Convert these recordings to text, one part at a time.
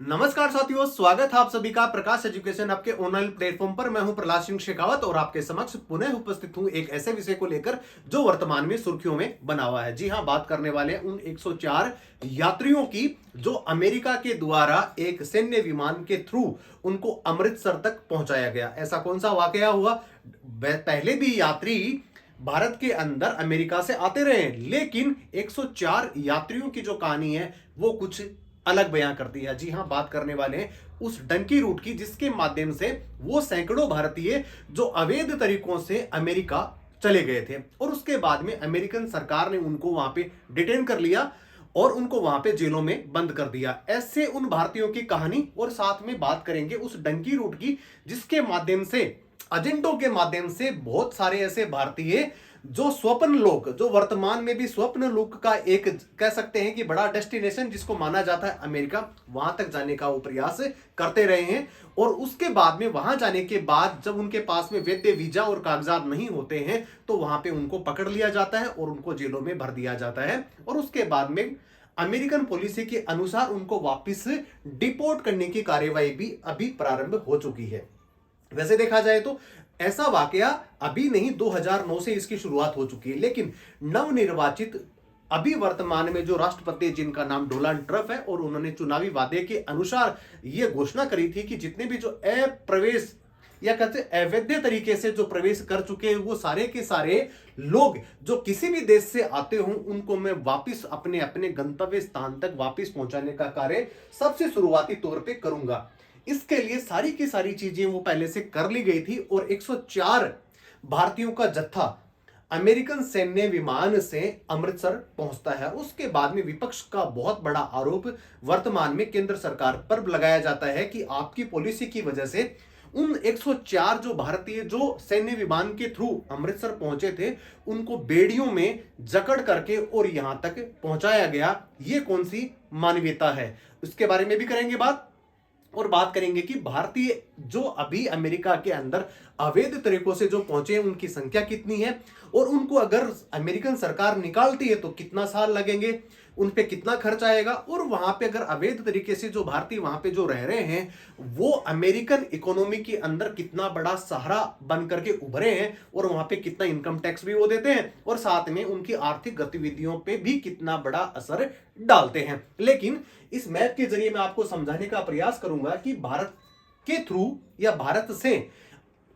नमस्कार साथियों, स्वागत है आप सभी का प्रकाश एजुकेशन आपके ऑनलाइन प्लेटफॉर्म पर। मैं हूं प्रहलाद सिंह शेखावत और आपके समक्ष पुनः उपस्थित हूं एक ऐसे विषय को लेकर जो वर्तमान में सुर्खियों में बना हुआ है। जी हां, बात करने वाले हैं उन 104 यात्रियों की जो अमेरिका के द्वारा एक सैन्य विमान के थ्रू उनको अमृतसर तक पहुंचाया गया। ऐसा कौन सा वाकया हुआ? पहले भी यात्री भारत के अंदर अमेरिका से आते रहे, लेकिन 104 यात्रियों की जो कहानी है वो कुछ अलग बयां करती है। जी हां, बात करने वाले हैं उस डंकी रूट की जिसके माध्यम से वो सैकड़ों भारतीय जो अवैध तरीकों से अमेरिका चले गए थे और उसके बाद में अमेरिकन सरकार ने उनको वहां पे डिटेन कर लिया और उनको वहां पे जेलों में बंद कर दिया। ऐसे उन भारतीयों की कहानी और साथ में बात करेंगे उस डंकी रूट की जिसके माध्यम से, एजेंटों के माध्यम से बहुत सारे ऐसे भारतीय जो स्वप्न लोक, जो वर्तमान में भी स्वप्न लोक का एक कह सकते हैं कि बड़ा डेस्टिनेशन जिसको माना जाता है अमेरिका, वहां तक जाने का वो प्रयास करते रहे हैं। और उसके बाद में वहां जाने के बाद जब उनके पास में वैध वीजा और कागजात नहीं होते हैं तो वहां पे उनको पकड़ लिया जाता है और उनको जेलों में भर दिया जाता है और उसके बाद में अमेरिकन पॉलिसी के अनुसार उनको वापस डिपोर्ट करने की कार्यवाही भी अभी प्रारंभ हो चुकी है। वैसे देखा जाए तो ऐसा वाकया अभी नहीं, 2009 से इसकी शुरुआत हो चुकी है, लेकिन नवनिर्वाचित अभी वर्तमान में जो राष्ट्रपति जिनका नाम डोनाल्ड ट्रंप है और उन्होंने चुनावी वादे के अनुसार यह घोषणा करी थी कि जितने भी जो अप्रवेश या कहते अवैध तरीके से जो प्रवेश कर चुके हैं वो सारे के सारे लोग जो किसी भी देश से आते हों उनको मैं वापस अपने अपने गंतव्य स्थान तक वापस पहुंचाने का कार्य सबसे शुरुआती तौर पे करूंगा। इसके लिए सारी की सारी चीजें वो पहले से कर ली गई थी और 104 भारतीयों का जत्था अमेरिकन सैन्य विमान से अमृतसर पहुंचता है। उसके बाद में विपक्ष का बहुत बड़ा आरोप वर्तमान में केंद्र सरकार पर लगाया जाता है कि आपकी पॉलिसी की वजह से उन 104 जो भारतीय जो सैन्य विमान के थ्रू अमृतसर पहुंचे थे उनको बेड़ियों में जकड़ करके और यहां तक पहुंचाया गया। ये कौन सी मानवीयता है? उसके बारे में भी करेंगे बात और बात करेंगे कि भारतीय जो अभी अमेरिका के अंदर अवैध तरीकों से जो पहुंचे हैं उनकी संख्या कितनी है और उनको अगर अमेरिकन सरकार निकालती है तो कितना साल लगेंगे, उन पे कितना खर्च आएगा और वहां पे अगर अवैध तरीके से जो भारतीय वहां पे जो रह रहे हैं वो अमेरिकन इकोनॉमी के अंदर कितना बड़ा सहारा बन करके उभरे हैं और वहां पे कितना इनकम टैक्स भी वो देते हैं और साथ में उनकी आर्थिक गतिविधियों पे भी कितना बड़ा असर डालते हैं। लेकिन इस मैप के जरिए मैं आपको समझाने का प्रयास करूंगा कि भारत के थ्रू या भारत से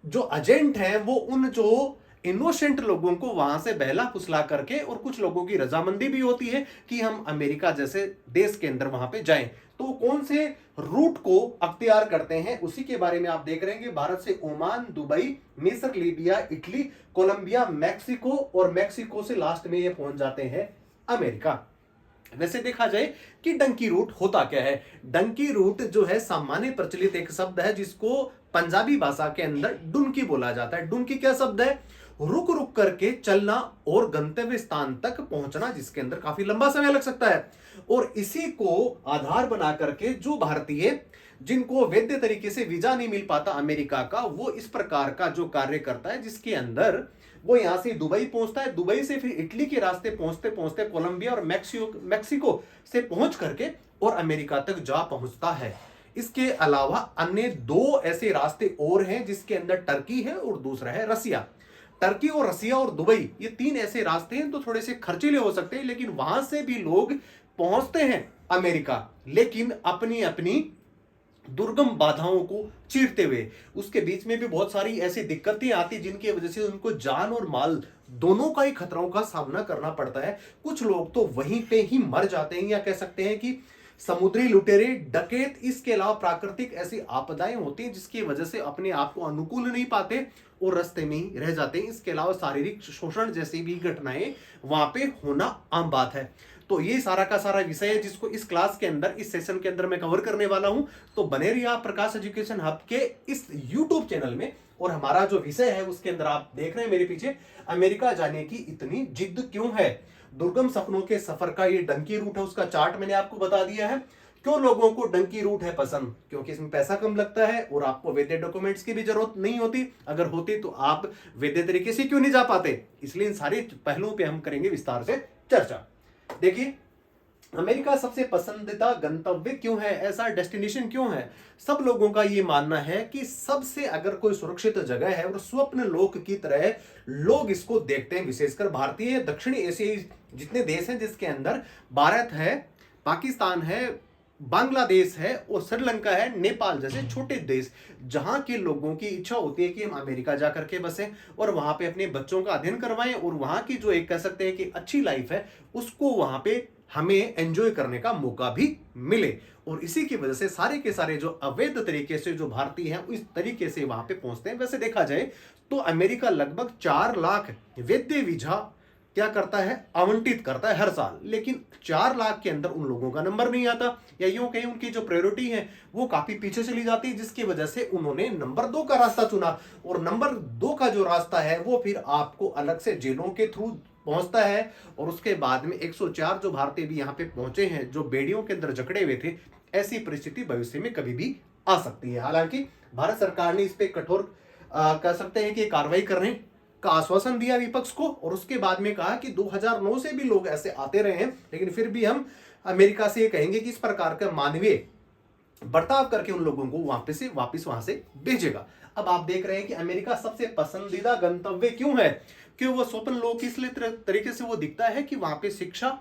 जो एजेंट हैं वो उन जो इनोसेंट लोगों को वहां से बहला फुसला करके और कुछ लोगों की रजामंदी भी होती है कि हम अमेरिका जैसे देश के अंदर वहां पे जाएं, तो कौन से रूट को अख्तियार करते हैं उसी के बारे में आप देख रहे हैं। भारत से ओमान, दुबई, मिस्र, लीबिया, इटली, कोलंबिया, मैक्सिको और मैक्सिको से लास्ट में ये पहुंच जाते हैं अमेरिका। वैसे देखा जाए कि डंकी रूट होता क्या है? डंकी रूट जो है सामान्य प्रचलित एक शब्द है जिसको पंजाबी भाषा के अंदर डुनकी बोला जाता है। डुनकी क्या शब्द है? रुक रुक करके चलना और गंतव्य स्थान तक पहुंचना जिसके अंदर काफी लंबा समय लग सकता है। और इसी को आधार बना करके जो भारतीय जिनको वैध तरीके से वीजा नहीं मिल पाता अमेरिका का, वो इस प्रकार का जो कार्य करता है जिसके अंदर वो यहां से दुबई पहुंचता है, दुबई से फिर इटली के रास्ते पहुंचते पहुंचते कोलंबिया और मैक्सिको से पहुंच करके और अमेरिका तक जा पहुंचता है। इसके अलावा अन्य दो ऐसे रास्ते और हैं जिसके अंदर टर्की है और दूसरा है रसिया। टर्की और रसिया और दुबई ये तीन ऐसे रास्ते हैं तो थोड़े से खर्चीले हो सकते हैं, लेकिन वहां से भी लोग पहुंचते हैं अमेरिका, लेकिन अपनी अपनी दुर्गम बाधाओं को चीरते हुए। उसके बीच में भी बहुत सारी ऐसी दिक्कतें आती जिनकी वजह से उनको जान और माल दोनों का ही खतरों का सामना करना पड़ता है। कुछ लोग तो वहीं पे ही मर जाते हैं या कह सकते हैं कि समुद्री लुटेरे, डकैत, इसके अलावा प्राकृतिक ऐसी आपदाएं होती हैं जिसकी वजह से अपने आप को अनुकूल नहीं पाते और रास्ते में ही रह जाते हैं। इसके अलावा शारीरिक शोषण जैसी भी घटनाएं वहां पे होना आम बात है। तो ये सारा का सारा विषय है जिसको इस क्लास के अंदर, इस सेशन के अंदर मैं कवर करने वाला हूं। तो बने रहिए आप प्रकाश एजुकेशन हब के इस यूट्यूब चैनल में। और हमारा जो विषय है उसके अंदर आप देख रहे हैं मेरे पीछे, अमेरिका जाने की इतनी जिद क्यों है? दुर्गम सपनों के सफर का ये डंकी रूट है, उसका चार्ट मैंने आपको बता दिया है। क्यों लोगों को डंकी रूट है पसंद? क्योंकि इसमें पैसा कम लगता है और आपको वैध डॉक्यूमेंट्स की भी जरूरत नहीं होती। अगर होती तो आप वैध तरीके से क्यों नहीं जा पाते? इसलिए इन सारे पहलुओं पे हम करेंगे विस्तार से चर्चा। देखिए अमेरिका सबसे पसंदीदा गंतव्य क्यों है, ऐसा डेस्टिनेशन क्यों है? सब लोगों का ये मानना है कि सबसे अगर कोई सुरक्षित जगह है और स्वप्न लोक की तरह लोग इसको देखते हैं, विशेषकर भारतीय दक्षिणी एशियाई जितने देश हैं जिसके अंदर भारत है, पाकिस्तान है, बांग्लादेश है और श्रीलंका है, नेपाल जैसे छोटे देश, जहां के लोगों की इच्छा होती है कि हम अमेरिका जाकर के बसें और वहां पे अपने बच्चों का अध्ययन करवाएं और वहां की जो एक कह सकते हैं कि अच्छी लाइफ है उसको वहां पे हमें एंजॉय करने का मौका भी मिले। और इसी की वजह से सारे के सारे जो अवैध तरीके से जो भारतीय हैं इस तरीके से वहां पे पहुंचते हैं। वैसे देखा जाए तो अमेरिका लगभग 4 लाख वैध वीजा क्या करता है, आवंटित करता है हर साल, लेकिन 4 लाख के अंदर उन लोगों का नंबर नहीं आता, या यूं कहीं उनकी जो प्रायोरिटी है वो काफी पीछे चली जाती है, जिसकी वजह से उन्होंने नंबर 2 का रास्ता चुना। और नंबर 2 का जो रास्ता है वो फिर आपको अलग से जेलों के थ्रू पहुंचता है। और उसके बाद में 104 जो भारतीय भी यहाँ पे पहुंचे हैं जो बेड़ियों के अंदर जकड़े हुए थे, ऐसी परिस्थिति भविष्य में कभी भी आ सकती है। हालांकि भारत सरकार ने इस पे कठोर कह सकते हैं कि कार्रवाई करने का आश्वासन दिया विपक्ष को, और उसके बाद में कहा कि 2009 से भी लोग ऐसे आते रहे हैं, लेकिन फिर भी हम अमेरिका से ये कहेंगे कि इस प्रकार का मानवीय बर्ताव करके उन लोगों को वापस वहां से भेजेगा। अब आप देख रहे हैं कि अमेरिका सबसे पसंदीदा गंतव्य क्यों है, क्यों वो स्वप्न लोक इसलिए तरीके से वो दिखता है कि वहां पे शिक्षा,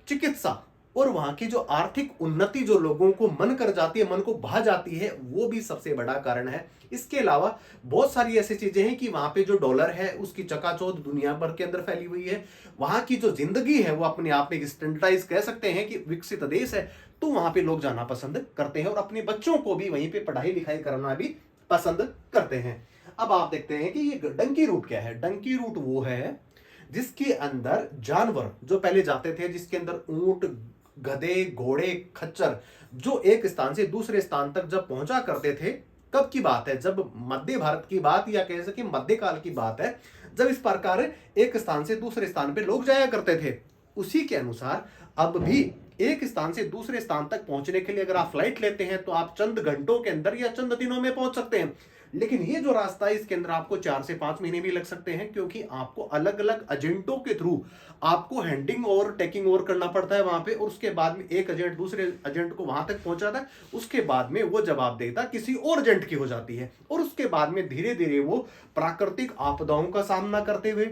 चिकित्सा और वहां की जो आर्थिक उन्नति जो लोगों को मन कर जाती है, मन को भा जाती है, वो भी सबसे बड़ा कारण है। इसके अलावा बहुत सारी ऐसी चीजें हैं कि वहां पे जो डॉलर है उसकी चकाचौंध दुनिया भर के अंदर फैली हुई है। वहां की जो जिंदगी है वो अपने आप में स्टैंडर्डाइज कह सकते हैं कि विकसित देश है, तो वहां पे लोग जाना पसंद करते हैं और अपने बच्चों को भी वहीं पे पढ़ाई लिखाई करना भी पसंद करते हैं। अब आप देखते हैं कि ये डंकी रूट क्या है। डंकी रूट वो है जिसके अंदर जानवर जो पहले जाते थे, जिसके अंदर ऊंट, गधे, घोड़े, खच्चर जो एक स्थान से दूसरे स्थान तक जब पहुंचा करते थे, कब की बात है, जब मध्य भारत की बात या कह सके मध्यकाल की बात है, जब इस प्रकार एक स्थान से दूसरे स्थान पे लोग जाया करते थे। उसी के अनुसार अब भी एक स्थान से दूसरे स्थान तक पहुंचने के लिए अगर आप फ्लाइट लेते हैं तो आप चंद घंटों के अंदर या चंद दिनों में पहुंच सकते हैं। लेकिन ये जो रास्ता है इसके अंदर आपको 4 से 5 महीने भी लग सकते हैं, क्योंकि आपको अलग अलग एजेंटों के थ्रू आपको हैंडिंग ओवर टेकिंग ओवर करना पड़ता है वहां पे, और उसके बाद में एक एजेंट दूसरे एजेंट को वहां तक पहुंचाता है, उसके बाद में वो जवाब देता किसी और एजेंट की हो जाती है, और उसके बाद में धीरे धीरे वो प्राकृतिक आपदाओं का सामना करते हुए,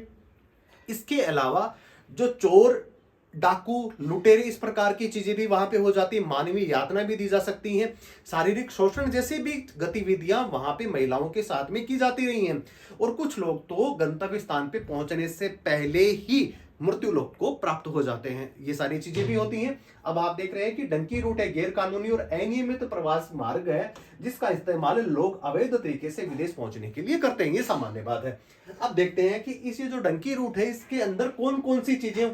इसके अलावा जो चोर, डाकू, लुटेरे, इस प्रकार की चीजें भी वहां पे हो जाती है, मानवीय यातना भी दी जा सकती हैं, शारीरिक शोषण जैसी भी गतिविधियां वहां पे महिलाओं के साथ में की जाती रही हैं, और कुछ लोग तो गंतव्य स्थान पे पहुंचने से पहले ही मृत्यु लोक को प्राप्त हो जाते हैं। ये सारी चीजें भी होती हैं। अब आप देख रहे हैं कि डंकी रूट है, गैर कानूनी और अनियमित प्रवास मार्ग है जिसका इस्तेमाल लोग अवैध तरीके से विदेश पहुंचने के लिए करते हैं, ये सामान्य बात है। अब देखते हैं कि इस ये जो डंकी रूट है इसके अंदर कौन कौन सी चीजें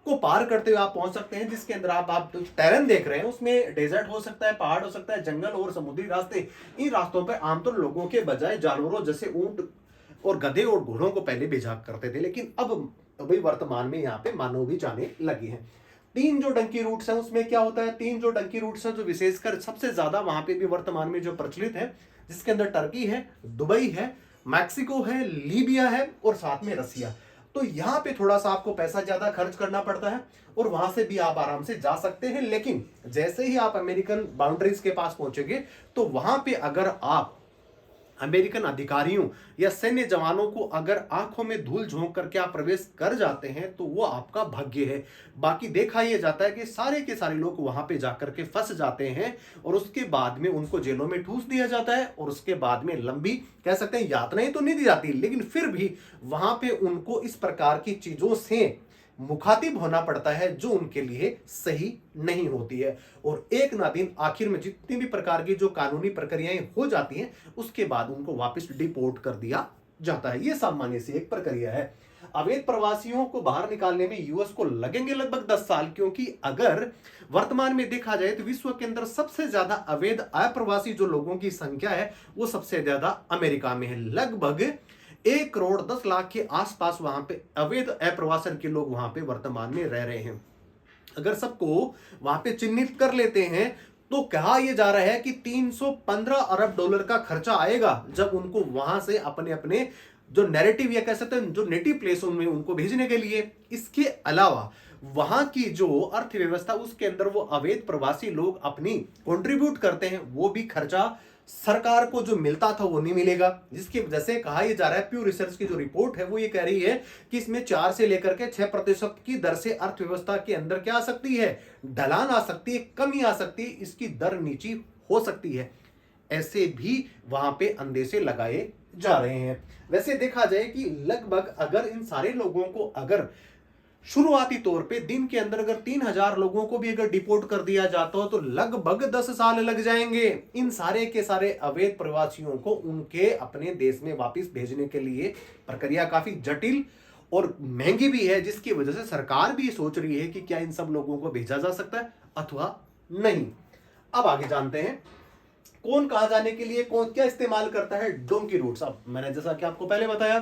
को पार करते हुए आप पहुंच सकते हैं, जिसके अंदर आप टैरन देख रहे हैं, उसमें डेजर्ट हो सकता है, पहाड़ हो सकता है, जंगल और समुद्री रास्ते। इन रास्तों पर आमतौर लोगों के बजाय जानवरों जैसे ऊंट और गधे और घोड़ों को पहले भेजा करते थे, लेकिन अब अभी वर्तमान में यहाँ पे मानव भी जाने लगे हैं। 3 जो डंकी रूट्स हैं उसमें क्या होता है, 3 जो डंकी रूट्स हैं जो विशेषकर सबसे ज्यादा वहां पे भी वर्तमान में जो प्रचलित है, जिसके अंदर टर्की है, दुबई है, मैक्सिको है, लीबिया है और साथ में रसिया। तो यहाँ पे थोड़ा सा आपको पैसा ज्यादा खर्च करना पड़ता है और वहां से भी आप आराम से जा सकते हैं, लेकिन जैसे ही आप अमेरिकन बाउंड्रीज के पास पहुंचेंगे तो वहां पे अगर आप अमेरिकन अधिकारियों या सैन्य जवानों को अगर आंखों में धूल झोंक करके आप प्रवेश कर जाते हैं तो वो आपका भाग्य है। बाकी देखा यह जाता है कि सारे के सारे लोग वहां पे जाकर के फंस जाते हैं और उसके बाद में उनको जेलों में ठूस दिया जाता है, और उसके बाद में लंबी कह सकते हैं यातनाएं तो नहीं दी जाती, लेकिन फिर भी वहां पे उनको इस प्रकार की चीजों से मुखातिब होना पड़ता है जो उनके लिए सही नहीं होती है। और एक ना दिन आखिर में जितनी भी प्रकार की जो कानूनी प्रक्रियाएं हो जाती हैं उसके बाद उनको वापस डिपोर्ट कर दिया जाता है। यह सामान्य सी एक प्रक्रिया है। अवैध प्रवासियों को बाहर निकालने में यूएस को लगेंगे लगभग 10 साल, क्योंकि अगर वर्तमान में देखा जाए तो विश्व के अंदर सबसे ज्यादा अवैध अप्रवासी जो लोगों की संख्या है वो सबसे ज्यादा अमेरिका में है। लगभग 1 करोड़ 10 लाख के आसपास वहां पे अवैध अप्रवासन के लोग वहां पे वर्तमान में रह रहे हैं। अगर सबको वहां पे चिन्हित कर लेते हैं तो कहा यह जा रहा है कि $315 अरब का खर्चा आएगा जब उनको वहां से अपने अपने जो नैरेटिव या कह सकते हैं जो नेटिव प्लेस उनमें उनको भेजने के लिए। इसके अलावा वहां की जो अर्थव्यवस्था उसके अंदर वो अवैध प्रवासी लोग अपनी कंट्रीब्यूट करते हैं, वो भी खर्चा सरकार को जो मिलता था वो नहीं मिलेगा, जिसकी वजह से कहा यह जा रहा है, प्यू रिसर्च की जो रिपोर्ट है वो ये कह रही है कि इसमें 4 से लेकर के 6% की दर से अर्थव्यवस्था के अंदर क्या आ सकती है, ढलान आ सकती है, कमी आ सकती है, इसकी दर नीची हो सकती है। ऐसे भी वहां पे अंदेशे लगाए जा रहे हैं। वैसे देखा जाए कि लगभग अगर इन सारे लोगों को अगर शुरुआती तौर पे दिन के अंदर अगर 3000 लोगों को भी अगर डिपोर्ट कर दिया जाता हो तो लगभग 10 साल लग जाएंगे इन सारे के सारे अवैध प्रवासियों को उनके अपने देश में वापस भेजने के लिए। प्रक्रिया काफी जटिल और महंगी भी है, जिसकी वजह से सरकार भी सोच रही है कि क्या इन सब लोगों को भेजा जा सकता है अथवा नहीं। अब आगे जानते हैं कौन कहां जाने के लिए कौन क्या इस्तेमाल करता है डोंकी रूट्स। अब मैंने जैसा कि आपको पहले बताया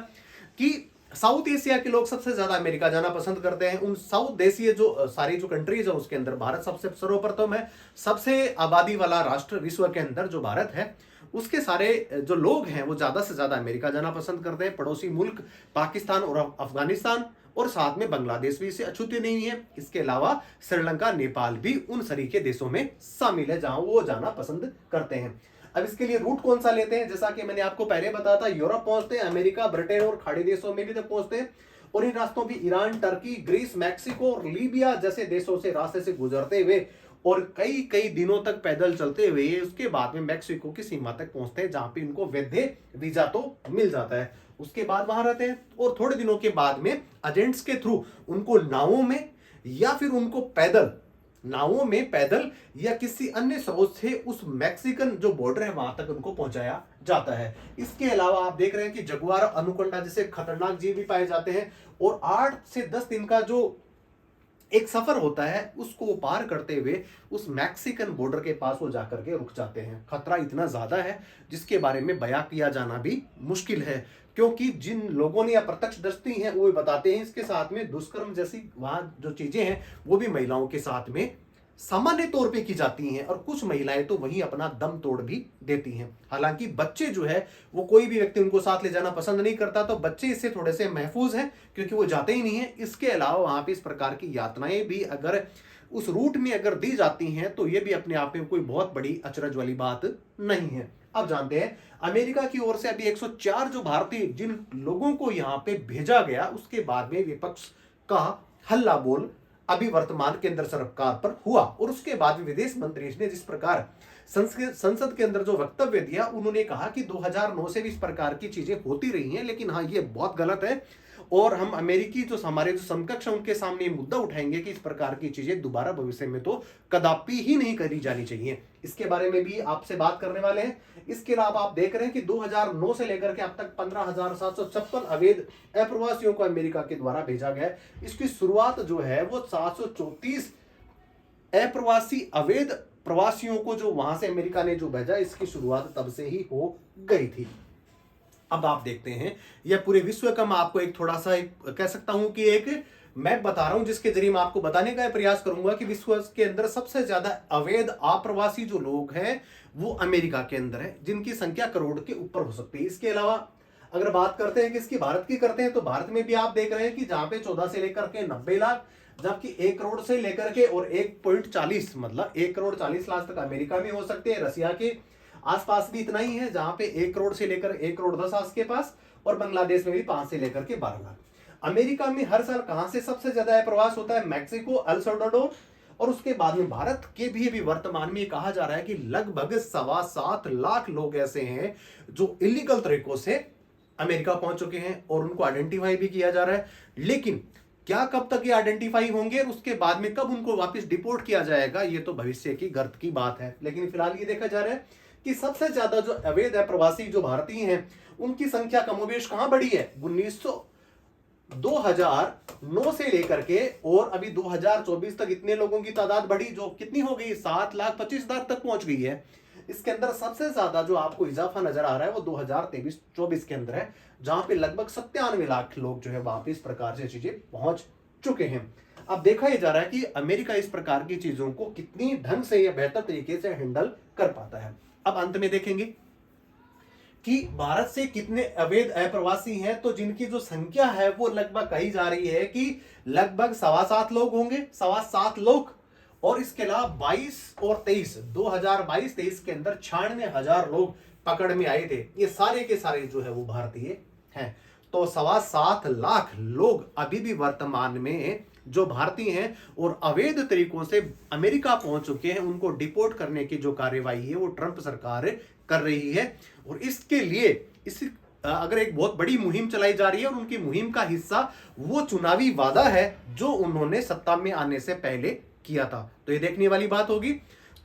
कि साउथ एशिया के लोग सबसे ज्यादा अमेरिका जाना पसंद करते हैं। उन साउथ देशीय जो सारी जो कंट्रीज है उसके अंदर भारत सबसे सर्वप्रथम है। सबसे आबादी वाला राष्ट्र विश्व के अंदर जो भारत है, उसके सारे जो लोग हैं वो ज्यादा से ज्यादा अमेरिका जाना पसंद करते हैं। पड़ोसी मुल्क पाकिस्तान और अफगानिस्तान और साथ में बांग्लादेश भी इसे अछूते नहीं है। इसके अलावा श्रीलंका, नेपाल भी उन सरीके देशों में शामिल है जहां वो जाना पसंद करते हैं। अब इसके लिए रूट कौन सा लेते हैं, जैसा कि मैंने आपको पहले बताया था, यूरोप पहुंचते हैं, अमेरिका, ब्रिटेन और खाड़ी देशों में भी तक पहुंचते हैं। और इन रास्तों भी ईरान, टर्की, ग्रीस, मैक्सिको और लीबिया जैसे देशों से रास्ते से गुजरते हुए और कई कई दिनों तक पैदल चलते हुए उसके बाद में मैक्सिको की सीमा तक पहुंचते हैं, जहां पे इनको वैध वीजा तो मिल जाता है। उसके बाद वहां रहते हैं और थोड़े दिनों के बाद में एजेंट्स के थ्रू उनको नावों में या फिर उनको पैदल या किसी अन्य स्रोत से उस मैक्सिकन जो बॉर्डर है वहां तक उनको पहुंचाया जाता है। इसके अलावा आप देख रहे हैं कि जगुआर, अनुकोंडा जैसे खतरनाक जीव भी पाए जाते हैं और 8 से 10 दिन का जो एक सफर होता है उसको पार करते हुए उस मैक्सिकन बॉर्डर के पास वो जाकर के रुक जाते हैं। खतरा इतना ज्यादा है जिसके बारे में बयां किया जाना भी मुश्किल है, क्योंकि जिन लोगों ने या प्रत्यक्षदर्शी हैं वो बताते हैं इसके साथ में दुष्कर्म जैसी वहां जो चीजें हैं वो भी महिलाओं के साथ में सामान्य तौर पे की जाती हैं और कुछ महिलाएं तो वहीं अपना दम तोड़ भी देती हैं। हालांकि बच्चे जो है वो कोई भी व्यक्ति उनको साथ ले जाना पसंद नहीं करता, तो बच्चे इससे थोड़े से महफूज हैं क्योंकि वो जाते ही नहीं है। इसके अलावा वहां पे इस प्रकार की यातनाएं भी अगर उस रूट में अगर दी जाती हैं तो ये भी अपने आप में कोई बहुत बड़ी अचरज वाली बात नहीं है। अब जानते हैं अमेरिका की ओर से अभी 104 जो भारतीय जिन लोगों को यहां पे भेजा गया उसके बाद में विपक्ष का हल्ला बोल अभी वर्तमान केंद्र सरकार पर हुआ और उसके बाद विदेश मंत्री ने जिस प्रकार संसद के अंदर जो वक्तव्य दिया, उन्होंने कहा कि 2009 से भी इस प्रकार की चीजें होती रही हैं, लेकिन हाँ ये बहुत गलत है और हम अमेरिकी जो हमारे जो समकक्ष हैं उनके सामने मुद्दा उठाएंगे कि इस प्रकार की चीजें दोबारा भविष्य में तो कदापि ही नहीं करी जानी चाहिए। इसके बारे में भी आपसे बात करने वाले हैं। इसके अलावा आप देख रहे हैं कि 2009 से लेकर के अब तक 15,756 अवैध अप्रवासियों को अमेरिका के द्वारा भेजा गया है। इसकी शुरुआत जो है वो 734 अप्रवासी अवैध प्रवासियों को जो वहां से अमेरिका ने जो भेजा, इसकी शुरुआत तब से ही हो गई थी। अब आप देखते हैं यह पूरे विश्व का मैं आपको एक थोड़ा सा कह सकता हूं कि एक मैप बता रहा हूं जिसके जरिए मैं आपको बताने का प्रयास करूंगा कि विश्व के अंदर सबसे ज्यादा अवैध आप्रवासी जो लोग हैं वो अमेरिका के अंदर है, जिनकी संख्या करोड़ के ऊपर हो सकती है। इसके अलावा अगर बात करते हैं कि इसकी भारत की करते हैं तो भारत में भी आप देख रहे हैं कि जहां पे 14 से लेकर के 90 लाख, जबकि 1 करोड़ से लेकर के और 1.40 मतलब 1 करोड़ 40 लाख तक अमेरिका में हो सकते हैं। रसिया के आसपास भी इतना ही है जहां पे 1 करोड़ से लेकर 1 करोड़ 10 लाख के पास, और बांग्लादेश में भी 5 से लेकर के 12 लाख। अमेरिका में हर साल कहां से सबसे ज्यादा प्रवास होता है? मैक्सिको, अल सल्वाडोर और उसके बाद में भारत के भी अभी वर्तमान में कहा जा रहा है कि लगभग 7.25 लाख लोग ऐसे हैं जो इलीगल तरीकों से अमेरिका पहुंच चुके हैं और उनको आइडेंटिफाई भी किया जा रहा है। लेकिन क्या कब तक ये आइडेंटिफाई होंगे और उसके बाद में कब उनको वापस डिपोर्ट किया जाएगा, ये तो भविष्य की गर्त की बात है। लेकिन फिलहाल ये देखा जा रहा है कि सबसे ज्यादा जो अवैध प्रवासी जो भारतीय हैं उनकी संख्या कमोबेश कहां बढ़ी है? 2009 से लेकर के और अभी 2024 तक इतने लोगों की तादाद बढ़ी जो कितनी हो गई? 7,25,000 तक पहुंच गई है। इसके अंदर सबसे ज्यादा जो आपको इजाफा नजर आ रहा है वो 2023-24 के अंदर है, जहां पे लगभग 97 लाख लोग जो है वहां पे इस प्रकार से चीजें पहुंच चुके हैं। अब देखा यह जा रहा है कि अमेरिका इस प्रकार की चीजों को कितनी ढंग से या बेहतर तरीके से हैंडल कर पाता है। अब अंत में देखेंगे कि भारत से कितने अवैध अप्रवासी हैं, तो जिनकी जो संख्या है वो लगभग कही जा रही है कि लगभग 7.25 लोग होंगे, 7.25 लोग। और इसके अलावा 22 और 23 2022-23 के अंदर 96,000 लोग पकड़ में आए थे। ये सारे के सारे जो है वो भारतीय हैं। तो 7.25 लाख लोग अभी भी वर्तमान में जो भारतीय हैं और अवैध तरीकों से अमेरिका पहुंच चुके हैं, उनको डिपोर्ट करने की जो कार्यवाही है वो ट्रंप सरकार कर रही है। और इसके लिए अगर एक बहुत बड़ी मुहिम चलाई जा रही है, और उनकी मुहिम का हिस्सा वो चुनावी वादा है जो उन्होंने सत्ता में आने से पहले किया था। तो ये देखने वाली बात होगी।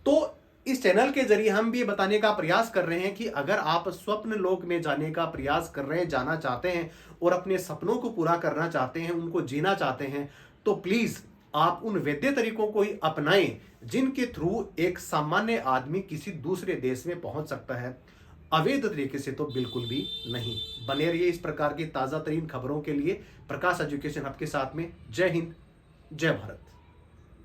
तो इस चैनल के जरिए हम भी ये बताने का प्रयास कर रहे हैं कि अगर आप स्वप्न लोक में जाने का प्रयास कर रहे हैं, जाना चाहते हैं और अपने सपनों को पूरा करना चाहते हैं, उनको जीना चाहते हैं, तो प्लीज आप उन वैध तरीकों को ही अपनाएं जिनके थ्रू एक सामान्य आदमी किसी दूसरे देश में पहुंच सकता है। अवैध तरीके से तो बिल्कुल भी नहीं। बने रहिए इस प्रकार की ताजा तरीन खबरों के लिए प्रकाश एजुकेशन हब के साथ में। जय हिंद, जय भारत।